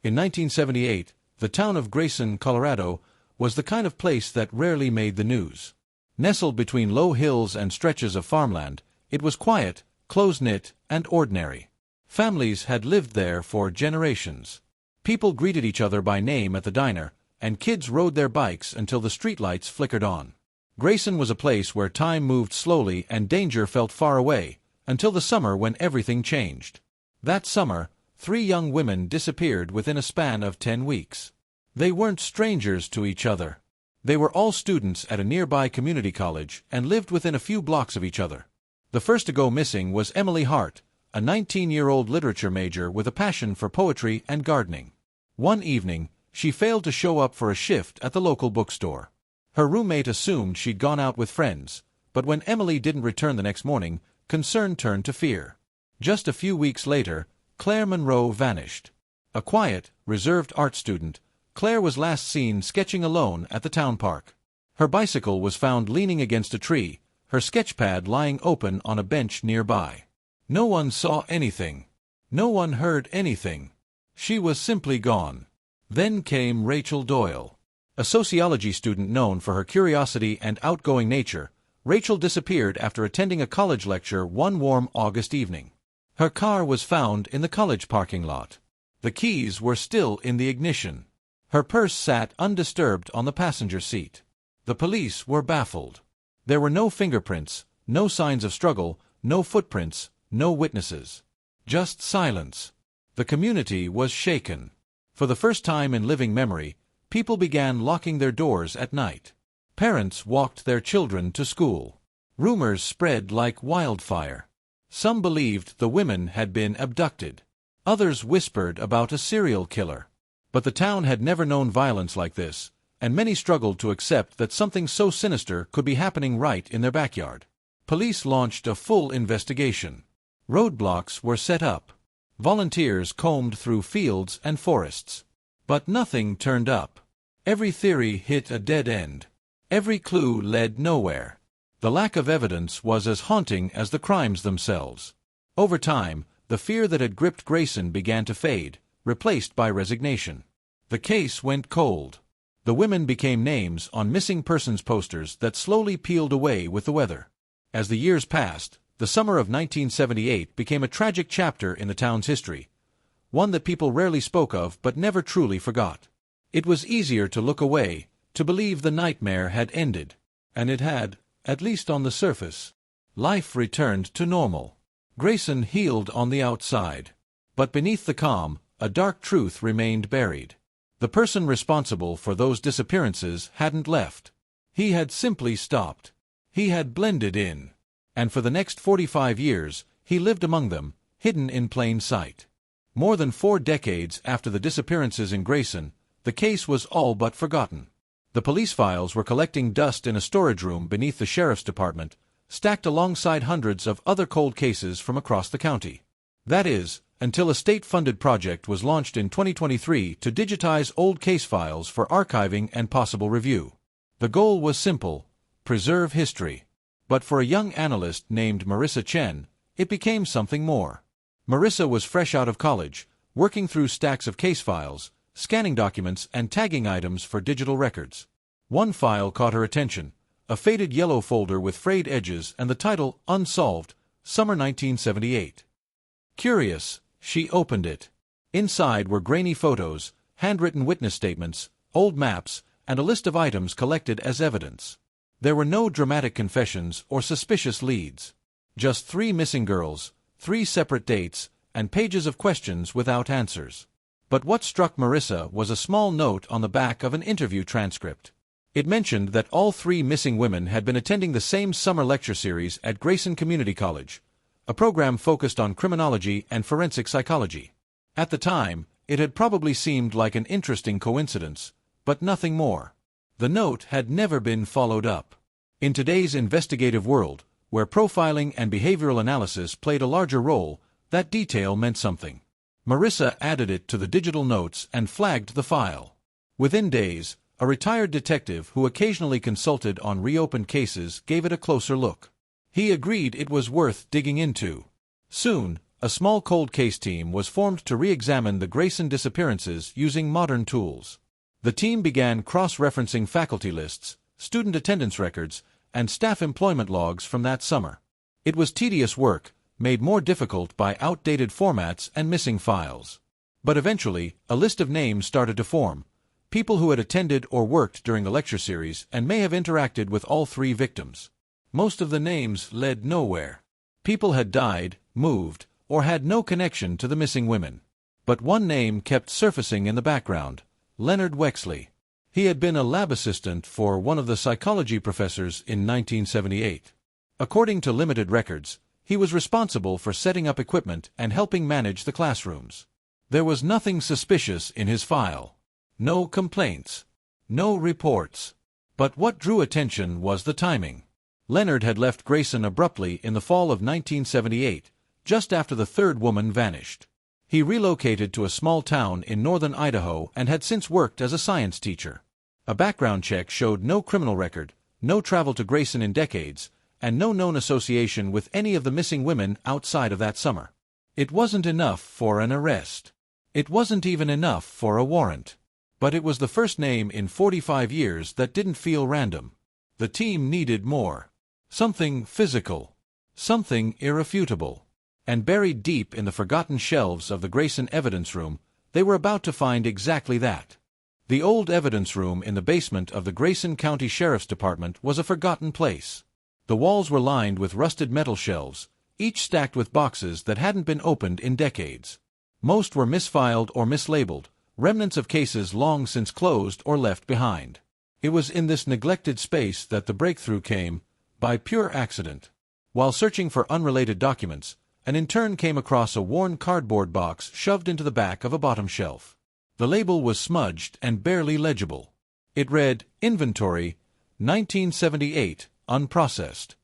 In 1978, the town of Grayson, Colorado, was the kind of place that rarely made the news. Nestled between low hills and stretches of farmland, it was quiet, close-knit, and ordinary. Families had lived there for generations. People greeted each other by name at the diner, and kids rode their bikes until the streetlights flickered on. Grayson was a place where time moved slowly and danger felt far away, until the summer when everything changed. That summer, 3 young women disappeared within a span of 10 weeks. They weren't strangers to each other. They were all students at a nearby community college and lived within a few blocks of each other. The first to go missing was Emily Hart, a 19-year-old literature major with a passion for poetry and gardening. One evening, she failed to show up for a shift at the local bookstore. Her roommate assumed she'd gone out with friends, but when Emily didn't return the next morning, concern turned to fear. Just a few weeks later, Claire Monroe vanished. A quiet, reserved art student, Claire was last seen sketching alone at the town park. Her bicycle was found leaning against a tree, her sketchpad lying open on a bench nearby. No one saw anything. No one heard anything. She was simply gone. Then came Rachel Doyle. A sociology student known for her curiosity and outgoing nature, Rachel disappeared after attending a college lecture one warm August evening. Her car was found in the college parking lot. The keys were still in the ignition. Her purse sat undisturbed on the passenger seat. The police were baffled. There were no fingerprints, no signs of struggle, no footprints, no witnesses. Just silence. The community was shaken. For the first time in living memory, people began locking their doors at night. Parents walked their children to school. Rumors spread like wildfire. Some believed the women had been abducted. Others whispered about a serial killer. But the town had never known violence like this, and many struggled to accept that something so sinister could be happening right in their backyard. Police launched a full investigation. Roadblocks were set up. Volunteers combed through fields and forests. But nothing turned up. Every theory hit a dead end. Every clue led nowhere. The lack of evidence was as haunting as the crimes themselves. Over time, the fear that had gripped Grayson began to fade, replaced by resignation. The case went cold. The women became names on missing persons posters that slowly peeled away with the weather. As the years passed, the summer of 1978 became a tragic chapter in the town's history, one that people rarely spoke of but never truly forgot. It was easier to look away, to believe the nightmare had ended. And it had, at least on the surface. Life returned to normal. Grayson healed on the outside. But beneath the calm, a dark truth remained buried. The person responsible for those disappearances hadn't left. He had simply stopped. He had blended in. And for the next 45 years, he lived among them, hidden in plain sight. More than 4 decades after the disappearances in Grayson, the case was all but forgotten. The police files were collecting dust in a storage room beneath the sheriff's department, stacked alongside hundreds of other cold cases from across the county. That is, until a state-funded project was launched in 2023 to digitize old case files for archiving and possible review. The goal was simple: preserve history. But for a young analyst named Marissa Chen, it became something more. Marissa was fresh out of college, working through stacks of case files, scanning documents and tagging items for digital records. One file caught her attention, a faded yellow folder with frayed edges and the title Unsolved, Summer 1978. Curious, she opened it. Inside were grainy photos, handwritten witness statements, old maps, and a list of items collected as evidence. There were no dramatic confessions or suspicious leads. Just 3 missing girls, 3 separate dates, and pages of questions without answers. But what struck Marissa was a small note on the back of an interview transcript. It mentioned that all 3 missing women had been attending the same summer lecture series at Grayson Community College, a program focused on criminology and forensic psychology. At the time, it had probably seemed like an interesting coincidence, but nothing more. The note had never been followed up. In today's investigative world, where profiling and behavioral analysis played a larger role, that detail meant something. Marissa added it to the digital notes and flagged the file. Within days, a retired detective who occasionally consulted on reopened cases gave it a closer look. He agreed it was worth digging into. Soon, a small cold case team was formed to re-examine the Grayson disappearances using modern tools. The team began cross-referencing faculty lists, student attendance records, and staff employment logs from that summer. It was tedious work, made more difficult by outdated formats and missing files. But eventually, a list of names started to form, people who had attended or worked during the lecture series and may have interacted with all three victims. Most of the names led nowhere. People had died, moved, or had no connection to the missing women. But one name kept surfacing in the background: Leonard Wexley. He had been a lab assistant for one of the psychology professors in 1978. According to limited records, he was responsible for setting up equipment and helping manage the classrooms. There was nothing suspicious in his file. No complaints. No reports. But what drew attention was the timing. Leonard had left Grayson abruptly in the fall of 1978, just after the third woman vanished. He relocated to a small town in northern Idaho and had since worked as a science teacher. A background check showed no criminal record, no travel to Grayson in decades, and no known association with any of the missing women outside of that summer. It wasn't enough for an arrest. It wasn't even enough for a warrant. But it was the first name in 45 years that didn't feel random. The team needed more. Something physical. Something irrefutable. And buried deep in the forgotten shelves of the Grayson evidence room, they were about to find exactly that. The old evidence room in the basement of the Grayson County Sheriff's Department was a forgotten place. The walls were lined with rusted metal shelves, each stacked with boxes that hadn't been opened in decades. Most were misfiled or mislabeled, remnants of cases long since closed or left behind. It was in this neglected space that the breakthrough came, by pure accident. While searching for unrelated documents, an intern came across a worn cardboard box shoved into the back of a bottom shelf. The label was smudged and barely legible. It read, "Inventory, 1978, unprocessed."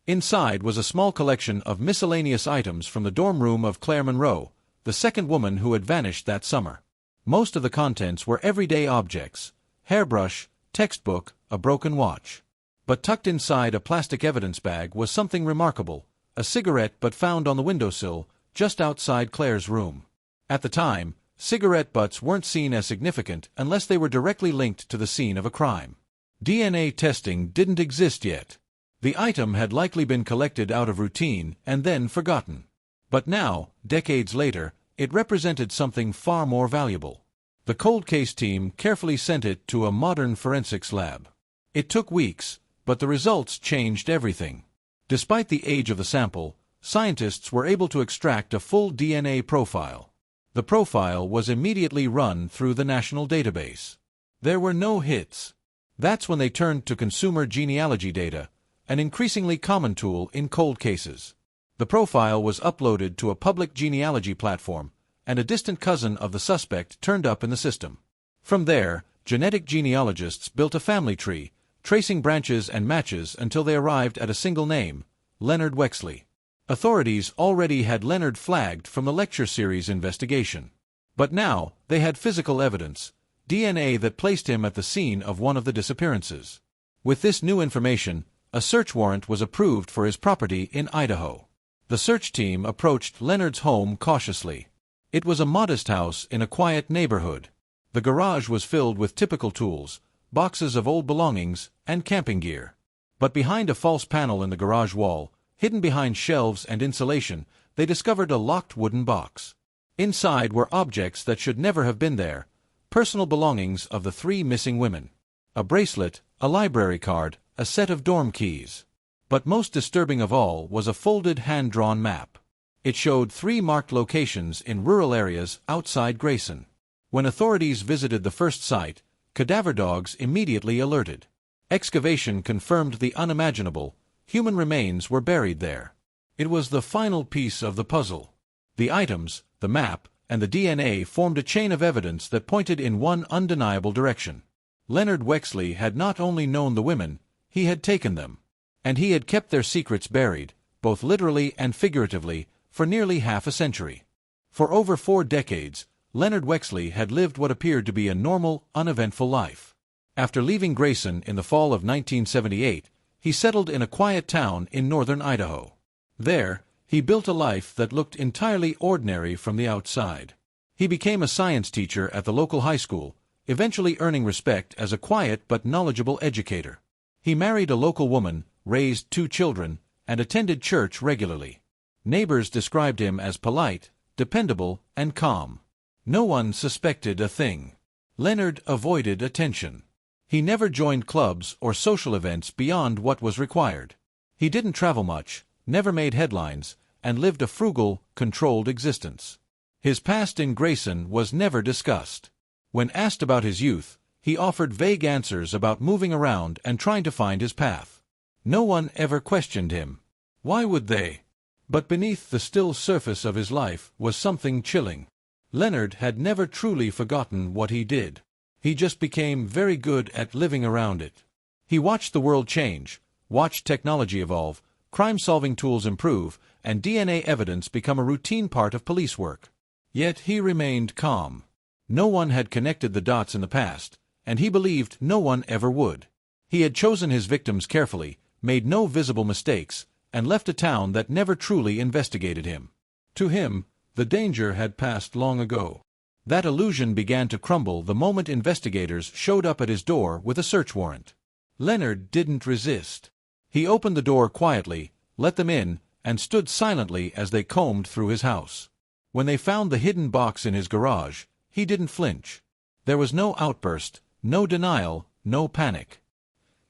Inside was a small collection of miscellaneous items from the dorm room of Claire Monroe, the second woman who had vanished that summer. Most of the contents were everyday objects: hairbrush, textbook, a broken watch. But tucked inside a plastic evidence bag was something remarkable: a cigarette butt found on the windowsill, just outside Claire's room. At the time, cigarette butts weren't seen as significant unless they were directly linked to the scene of a crime. DNA testing didn't exist yet. The item had likely been collected out of routine and then forgotten. But now, decades later, it represented something far more valuable. The cold case team carefully sent it to a modern forensics lab. It took weeks, but the results changed everything. Despite the age of the sample, scientists were able to extract a full DNA profile. The profile was immediately run through the national database. There were no hits. That's when they turned to consumer genealogy data, an increasingly common tool in cold cases. The profile was uploaded to a public genealogy platform, and a distant cousin of the suspect turned up in the system. From there, genetic genealogists built a family tree, tracing branches and matches until they arrived at a single name: Leonard Wexley. Authorities already had Leonard flagged from the lecture series investigation. But now, they had physical evidence, DNA that placed him at the scene of one of the disappearances. With this new information, a search warrant was approved for his property in Idaho. The search team approached Leonard's home cautiously. It was a modest house in a quiet neighborhood. The garage was filled with typical tools, boxes of old belongings, and camping gear. But behind a false panel in the garage wall, hidden behind shelves and insulation, they discovered a locked wooden box. Inside were objects that should never have been there: personal belongings of the three missing women. A bracelet, a library card, a set of dorm keys. But most disturbing of all was a folded hand-drawn map. It showed 3 marked locations in rural areas outside Grayson. When authorities visited the first site, cadaver dogs immediately alerted. Excavation confirmed the unimaginable: human remains were buried there. It was the final piece of the puzzle. The items, the map, and the DNA formed a chain of evidence that pointed in one undeniable direction. Leonard Wexley had not only known the women, he had taken them. And he had kept their secrets buried, both literally and figuratively, for nearly half a century. For over 4 decades, Leonard Wexley had lived what appeared to be a normal, uneventful life. After leaving Grayson in the fall of 1978, he settled in a quiet town in northern Idaho. There, He built a life that looked entirely ordinary from the outside. He became a science teacher at the local high school, eventually earning respect as a quiet but knowledgeable educator. He married a local woman, raised 2 children, and attended church regularly. Neighbors described him as polite, dependable, and calm. No one suspected a thing. Leonard avoided attention. He never joined clubs or social events beyond what was required. He didn't travel much, never made headlines, and lived a frugal, controlled existence. His past in Grayson was never discussed. When asked about his youth, he offered vague answers about moving around and trying to find his path. No one ever questioned him. Why would they? But beneath the still surface of his life was something chilling. Leonard had never truly forgotten what he did. He just became very good at living around it. He watched the world change, watched technology evolve, crime-solving tools improve, and DNA evidence become a routine part of police work. Yet he remained calm. No one had connected the dots in the past, and he believed no one ever would. He had chosen his victims carefully, made no visible mistakes, and left a town that never truly investigated him. To him, the danger had passed long ago. That illusion began to crumble the moment investigators showed up at his door with a search warrant. Leonard didn't resist. He opened the door quietly, let them in, and stood silently as they combed through his house. When they found the hidden box in his garage, he didn't flinch. There was no outburst, no denial, no panic.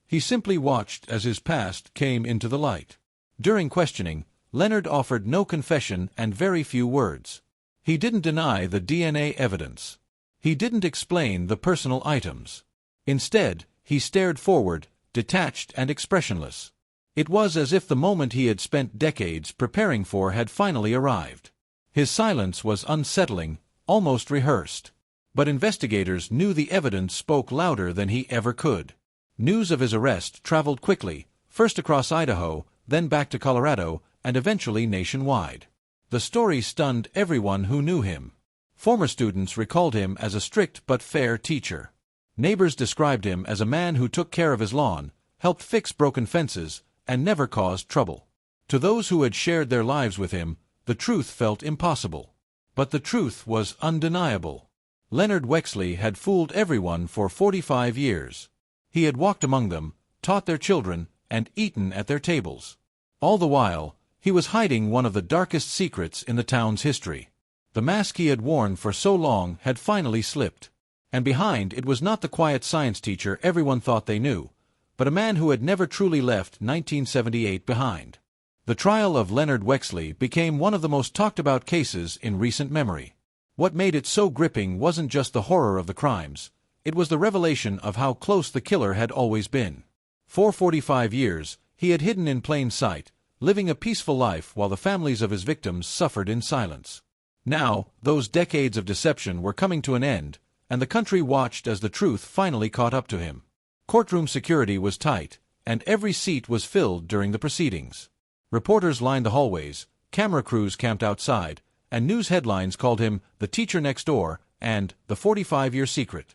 He simply watched as his past came into the light. During questioning, Leonard offered no confession and very few words. He didn't deny the DNA evidence. He didn't explain the personal items. Instead, he stared forward, detached and expressionless. It was as if the moment he had spent decades preparing for had finally arrived. His silence was unsettling, almost rehearsed. But investigators knew the evidence spoke louder than he ever could. News of his arrest traveled quickly, first across Idaho, then back to Colorado, and eventually nationwide. The story stunned everyone who knew him. Former students recalled him as a strict but fair teacher. Neighbors described him as a man who took care of his lawn, helped fix broken fences, and never caused trouble. To those who had shared their lives with him, the truth felt impossible. But the truth was undeniable. Leonard Wexley had fooled everyone for 45 years. He had walked among them, taught their children, and eaten at their tables. All the while, he was hiding one of the darkest secrets in the town's history. The mask he had worn for so long had finally slipped. And behind it was not the quiet science teacher everyone thought they knew, but a man who had never truly left 1978 behind. The trial of Leonard Wexley became one of the most talked-about cases in recent memory. What made it so gripping wasn't just the horror of the crimes. It was the revelation of how close the killer had always been. For 45 years, he had hidden in plain sight, living a peaceful life while the families of his victims suffered in silence. Now, those decades of deception were coming to an end, and the country watched as the truth finally caught up to him. Courtroom security was tight, and every seat was filled during the proceedings. Reporters lined the hallways, camera crews camped outside, and news headlines called him the teacher next door and the 45-year secret.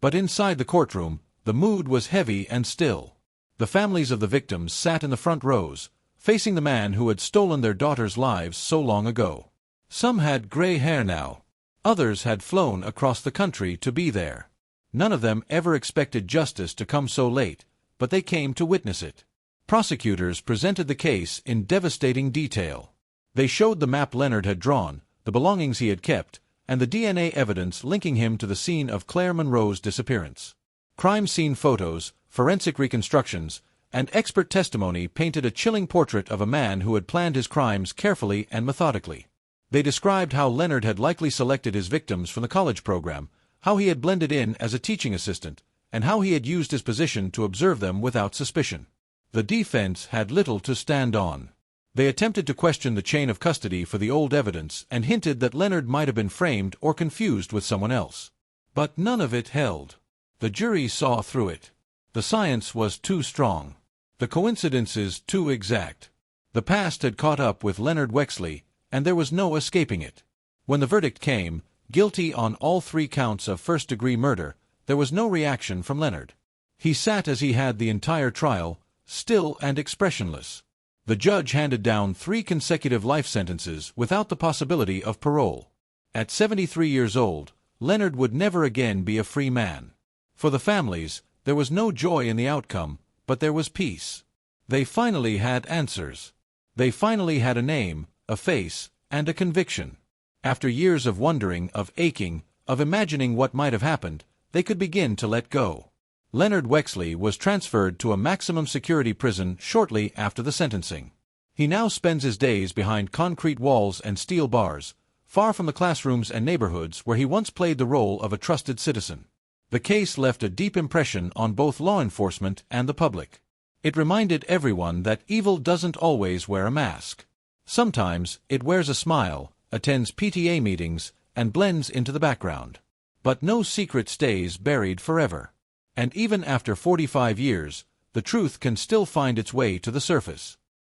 But inside the courtroom, the mood was heavy and still. The families of the victims sat in the front rows, facing the man who had stolen their daughters' lives so long ago. Some had gray hair now. Others had flown across the country to be there. None of them ever expected justice to come so late, but they came to witness it. Prosecutors presented the case in devastating detail. They showed the map Leonard had drawn, the belongings he had kept, and the DNA evidence linking him to the scene of Claire Monroe's disappearance. Crime scene photos, forensic reconstructions, and expert testimony painted a chilling portrait of a man who had planned his crimes carefully and methodically. They described how Leonard had likely selected his victims from the college program, how he had blended in as a teaching assistant, and how he had used his position to observe them without suspicion. The defense had little to stand on. They attempted to question the chain of custody for the old evidence and hinted that Leonard might have been framed or confused with someone else. But none of it held. The jury saw through it. The science was too strong. The coincidences too exact. The past had caught up with Leonard Wexley, and there was no escaping it. When the verdict came, guilty on all 3 counts of first-degree murder, there was no reaction from Leonard. He sat as he had the entire trial, still and expressionless. The judge handed down 3 consecutive life sentences without the possibility of parole. At 73 years old, Leonard would never again be a free man. For the families, there was no joy in the outcome, but there was peace. They finally had answers. They finally had a name, a face, and a conviction. After years of wondering, of aching, of imagining what might have happened, they could begin to let go. Leonard Wexley was transferred to a maximum security prison shortly after the sentencing. He now spends his days behind concrete walls and steel bars, far from the classrooms and neighborhoods where he once played the role of a trusted citizen. The case left a deep impression on both law enforcement and the public. It reminded everyone that evil doesn't always wear a mask. Sometimes it wears a smile, attends PTA meetings, and blends into the background. But no secret stays buried forever. And even after 45 years, the truth can still find its way to the surface.